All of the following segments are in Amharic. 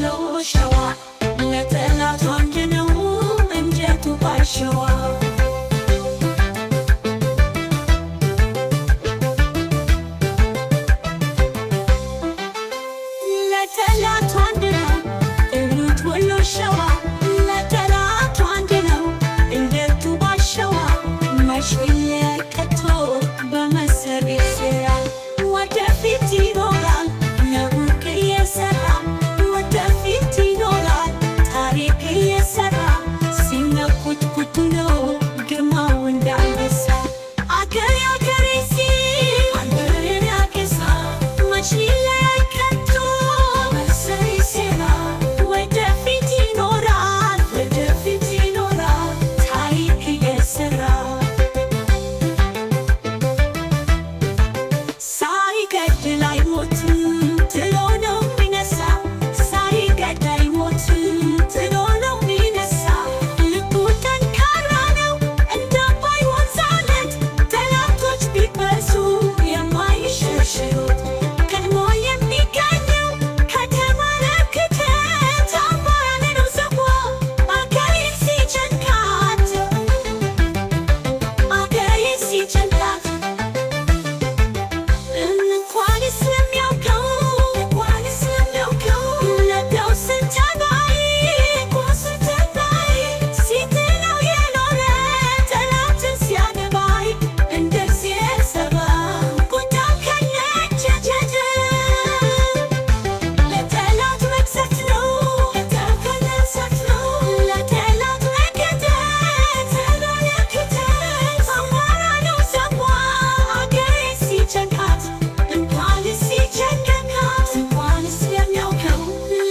ሸዋ ለጠላት አንድ ነው እንጀቱ ባሸዋ ለጠላት አንድ ነው እሩት ወሎ ሸዋ ለጠላት አንድ ነው እንጀቱ ባሸዋ ማሽየ ቀቶ በመሰሪ ስራ ወደፊት ይኖራል ነውቅ እየሰራ ወደፊት ይኖራል ታሪክ እየሰራ ሲነኩት ኩት ነው ግርማው እንዳንበሳ አገር አገሬ ሲል አገሬን ያገሳ ማሽየ ቀቶ በመሰሪ ስራ ወደፊት ይኖራል ታሪክ እየሰራ ሳይገድል አይሞትም ጥሎ ነው የሚነሳ ሳይገድል አይሞትም ጥሎ ነው የሚነሳ ልቡ ጠንካራ ነው እንደ አባይ ወንዝ አለት ጠላቶች ቢበዙ የማይሸሽሩት ቀድሞ የሚገኘው ከተመለከተ ታማኝ ነው ዘቦ አገሬን ሲጨንቃት እንኳንስ ለሚያውቀው ለዳው ስንተባይ ሲጥለው የኖረ ጠላትን ሲያገባይ እንደዚህ ሰባ ቁጣ ከነጀጀ ለጠላት መቅሰፍት ነው ለጠላት መከተ ተመለከተ አማራ ነው ዘቧ አገሬን ሲጨንቃት እንኳንስ ለሚያውቀው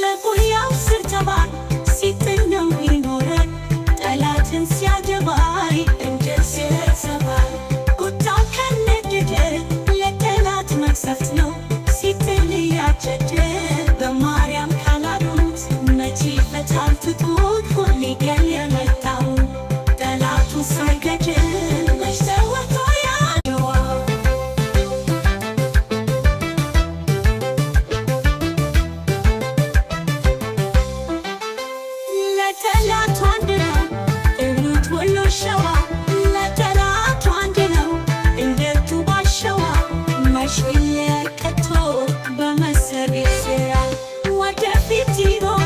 ለጉያው ስር ተባይ ሲጥል ነው የኖረ ጠላትን ሲያገባይ እንደዚህ ሰባይ ቁጣው ከነደደ ለጠላት መቅሰፍት ነው ሲጥል ያጨደ በማርያም ካላሉት መቼ ይፈታል ትቶት ሁሌ ገል የመጣው ጠላቱ ሳይገድል መች ተወጥቶ ያድዋ ለጠላት አንድ ነው እሩት ወሎ ሸዋ ለጠላት አንድ ነው እንጀቱ ባሸዋ ማሽየ ቀቶ በመሰሪ ስራ ወደፊት ይኖራል